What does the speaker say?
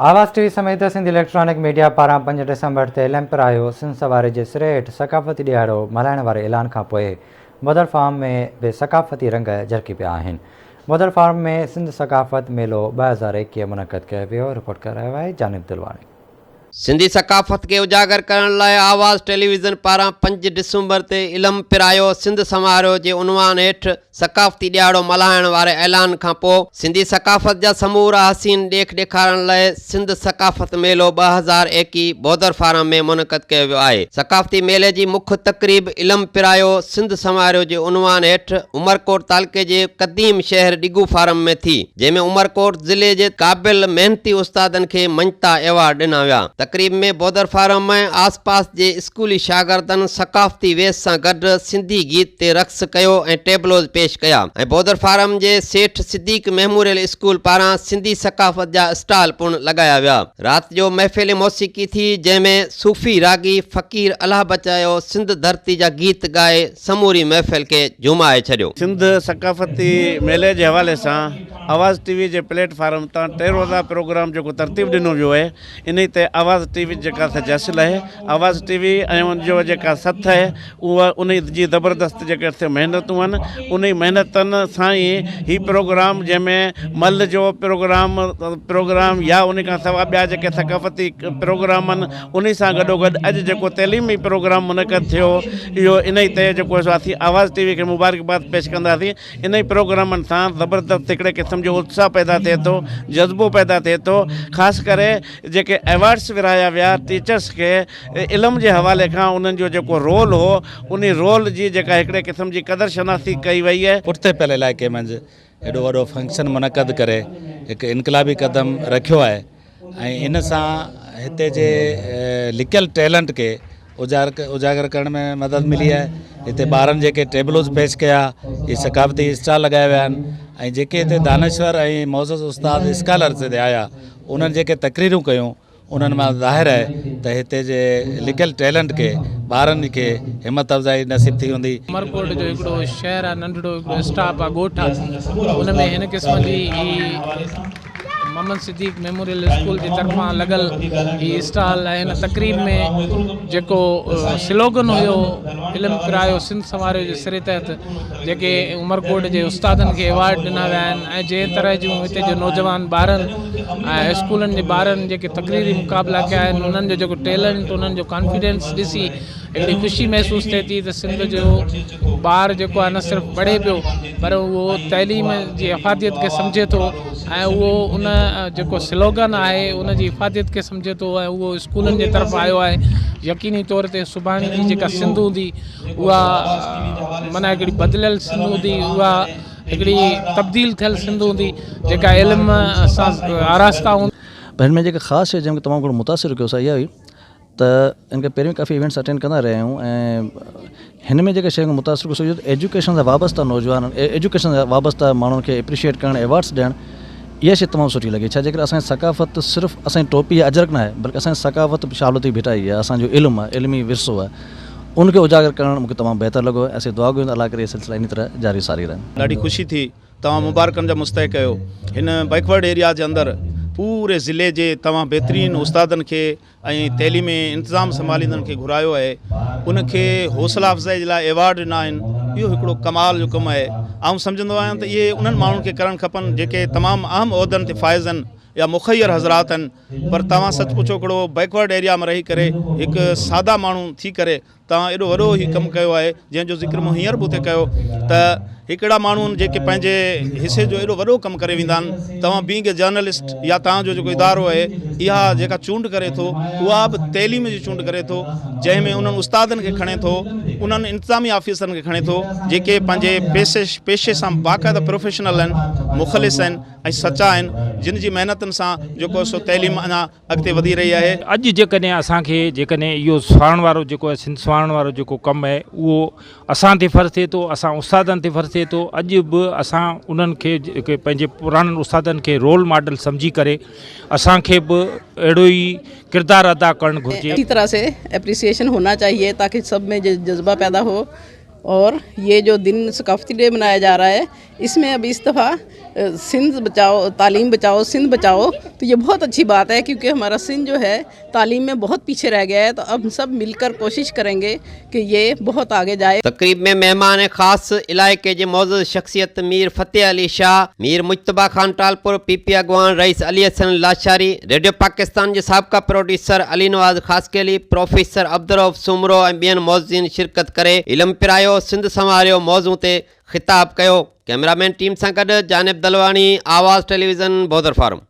आवाज़ टीवी समेत Sindh electronic media पारां 5 डिसंबर ते लैंपरायो सिंध सवारी जे सिरे हेठि सकाफ़ती ॾियारो मल्हाइण वारे ऐलान खां पोइ मोदर फार्म में बि सकाफ़ती रंग झरकी पिया आहिनि। मोदर फार्म में सिंध सकाफ़त मेलो 2021 मुनक़द कयो वियो। रिपोर्ट करे रहियो आहे जानिब दिलवाणी। सिंधी सकाफ़त के उजागर करण लाइ आवाज़ टेलीविज़न पारां 5 डिसंबर ते इलम पिरायो सिंध समारोह जे उनवान हेठि सकाफ़ती ॾियारो मल्हाइण वारे ऐलान खां पोइ सिंधी सकाफ़त जा समूरा हसीन ॾेख ॾेखारण लाइ सिंध सकाफ़त मेलो 2021 मोदर फार्म में मुनक़द कयो वियो आहे। सकाफ़ती मेले जी मुख्य तक़रीब इलम पिरायो सिंध समारोह जे उनवान हेठि उमरकोट तालुके जे क़दीम शहर डिगू फार्म में थी, जंहिंमें उमरकोट ज़िले जे क़ाबिल मेहनती उस्तादनि खे मञता एवार्ड ॾिना विया। तक़रीब में बोदर फार्म में आसपास जे स्कूली शागिर्दनि सकाफ़ती वेस सां गॾु सिंधी गीत ते रक़्स कयो ऐं टेबलोज़ पेश कया ऐं बोदर फार्म जे सेठ सिद्दीक मेमोरियल स्कूल पारां सिंधी सकाफ़त जा स्टॉल पिणु लॻाया विया। राति जो महफ़िल मौसीक़ी थी, जंहिंमें सूफ़ी रागी फ़क़ीर अलाह बचायो सिंध धरती जा गीत ॻाए समूरी महफ़िल खे झुमाए छॾियो। सिंध सकाफ़ती मेले जे हवाले सां आवाज़ टीवी जे प्लेटफॉर्म तां 3 रोज़ा प्रोग्राम जो तरतीब ॾिनो वियो आहे। इन ते आवाज़ टीवी जेका सजासिल आहे, आवाज़ टीवी ऐं उनजो जेका सथ आहे उहा उन जी ज़बरदस्त जेके महिनतूं आहिनि, उन महिनतनि सां ई ही प्रोग्राम जंहिंमें मल जो प्रोग्राम या उन खां सवाइ ॿिया जेके सकाफ़ती प्रोग्राम आहिनि उन सां गॾोगॾु अॼु जेको तइलीमी प्रोग्राम मुनक़द थियो, इहो इन ई ते जेको असीं आवाज़ टीवी खे मुबारकबाद पेश कंदासीं। इन ई प्रोग्रामनि सां ज़बरदस्त हिकिड़े क़िस्म जो उत्साह पैदा थिए थो, जज़्बो पैदा थिए थो। ख़ासि करे जेके अवार्ड्स विराया विया टीचर्स खे इल्म जे हवाले खां उन्हनि जो जेको रोल हो, उन रोल जी जेका हिकिड़े क़िस्म जी क़दर शनासी कई वई आहे। पुठिते पियल इलाइक़े मंझि एॾो वॾो फंक्शन मुनक़द करे हिकु इनक़लाबी क़दम रखियो आहे ऐं इन सां हिते जे लिकियल टैलेंट खे उजागर करण में मदद मिली आहे। हिते ॿारनि जेके टेबलोज़ पेश कया, इहे सकाफ़ती स्टॉल लॻाया विया आहिनि ऐं जेके हिते दानश्वर ऐं मौज़ूज़ उस्ताद स्कॉलर्स हिते आया, उन्हनि जेके तक़रीरूं कयूं उन्हनि मां ज़ाहिर आहे त हिते जे लिकियल टैलेंट खे ॿारनि खे हिमत अफ़ज़ाई नसीब थी हूंदी। उमरकोट जो हिकिड़ो शहर आहे, नंढड़ो हिकिड़ो स्टाफ आहे, ॻोठ आहे, उन में हिन क़िस्म जी मोहम्मद सिद्दीक मेमोरियल स्कूल जी तरफ़ां लॻल ही स्टॉल आहे। हिन तक़रीब में जेको स्लोगन हुयो इल्म पिरायो सिंध समारोह जे सिरे तहत जेके उमरकोट जे उस्तादनि खे अवार्ड ॾिना विया आहिनि ऐं जंहिं तरह जूं हिते जो नौजवान ॿारनि ऐं स्कूलनि जे ॿारनि जेके तक़रीरी मुक़ाबला कया आहिनि, उन्हनि जो जेको टैलेंट, उन्हनि जो कॉन्फिडेंस ॾिसी हिकिड़ी ख़ुशी महसूसु थिए थी त सिंध जो ॿार जेको आहे न सिर्फ़ु पढ़े पियो पर उहो तइलीम जी अफ़ादियत खे सम्झे थो ऐं उहो उन जेको स्लोगन आहे उन जी इफ़ादियत खे सम्झे थो ऐं उहो स्कूलनि जे तरफ़ आयो आहे। यकीनी तौर ते सुभाणे जी जेका सिंध हूंदी उहा माना हिकिड़ी बदिलियल सिंध हूंदी, उहा हिकिड़ी तब्दील थियल सिंध हूंदी जेका इल्म सां आरास्ता हूंदी। पर हिन में जेका ख़ासि शइ जंहिंखे तमामु घणो मुतासिर कयो आहे इहा हुई त इनखे पहिरियों काफ़ी इवेंट्स अटेंड कंदा रहिया आहियूं ऐं हिन में जेके शइ खे मुतासिर कयो सो एजुकेशन सां वाबस्ता नौजवान, एजुकेशन सां वाबस्ता माण्हुनि खे एप्रिशिएट करणु, अवार्ड्स ॾियणु, इहा शइ तमामु सुठी लॻी। छा जेकर असांजी सकाफ़त सिर्फ़ु असांजी टोपी या अजरक न आहे, बल्कि असांजी सकाफ़त शालती भिटाई आहे, असांजो इल्मु आहे, इल्मी विरसो आहे, उनखे उजागर करणु मूंखे तमामु बहितर लॻो ऐं असीं दुआ कयूं अलाह करे इहे सिलसिला इन तरह जारी सारी रहनि। ॾाढी ख़ुशी थी, तव्हां मुबारकनि जा मुस्तहिक़ कयो। हिन बैकवर्ड एरिया जे अंदरि पूरे ज़िले जे तव्हां बहितरीनु उस्तादनि खे ऐं तइलीमी इंतिज़ाम संभालींदड़ खे घुरायो आहे, उनखे हौसला अफ़ज़ाई जे लाइ अवार्ड ॾिना आहिनि। इहो हिकिड़ो कमाल जो कमु आहे। आउं सम्झंदो आहियां त इहे उन्हनि माण्हुनि खे करणु खपनि जेके तमामु अहम उहिदनि ते फ़ाइज़ आहिनि या मुख़य्यर हज़रात आहिनि, पर तव्हां सच पुछो हिकिड़ो बैकवर्ड एरिया में रही करे हिकु सादा माण्हू थी करे तव्हां एॾो वॾो ई कमु कयो आहे, जंहिंजो ज़िक्र मूं हींअर बि उते कयो त हिकिड़ा माण्हू जेके पंहिंजे हिसे जो एॾो वॾो कमु करे वेंदा आहिनि। तव्हां बीइंग ए जर्नलिस्ट या तव्हांजो जेको इदारो आहे, इहा जेका चूंड करे थो उहा बि तइलीम जी चूंड करे थो, जंहिंमें उन्हनि उस्तादनि खे खणे थो, उन्हनि इंतिज़ामी ऑफिसरनि खे खणे थो जेके पंहिंजे पेशे सां बाक़ाइदा प्रोफेशनल आहिनि, मुख़लिस आहिनि ऐं सचा आहिनि, जिन जी महिनतुनि सां जेको सो तइलीम अञा अॻिते वधी रही आहे। अॼु जेकॾहिं असांखे इहो स्वारण वारो जेको आहे सिंध स्वारण वारो जेको कमु आहे उहो असां ते फ़र्ज़ु थिए थो, असां उस्तादनि ते फ़र्ज़ु थिए थो। अॼु बि असां उन्हनि खे जेके पंहिंजे पुराणनि उस्तादनि खे रोल मॉडल सम्झी करे असांखे बि अहिड़ो ई किरदारु अदा करणु घुरिजे। इसी तरह से एप्रिसिएशन होना चाहिए ताकि सब में जज्बा पैदा हो और ये जो दिन सकाफ़ती डे मनाया जा रहा है, इसमें अब इस दफ़ा सिंध बचाओ, तालीम बचाओ, सिंध बचाओ, तो ये बहुत अच्छी बात है क्योंकि हमारा सिंध जो है तालीम में बहुत पीछे रह गया है। तो अब हम सब मिलकर कोशिश करेंगे कि ये बहुत आगे जाए। तकरीब में मेहमान ख़ास इलाके के मौजूद शख्सियत Mir Fateh Ali Shah, Mir मुजतबा Khan Talpur, PP अगवान rice Ali Hasan Lashari, radio Pakistan के साबका प्रोड्यूसर अली नवाज़ ख़ासकेली, प्रोफेसर अब्दुरऊफ़ सुमरो ऐं ॿियनि मौज़ूदनि शिरकत करे इल्मु पिरायो, सिंध संवारियो मौज़ू ते ख़िताब कयो। कैमरामैन टीम सां गॾु जानिब दलवाणी, आवाज़ टेलीविज़न, बौदर फार्म।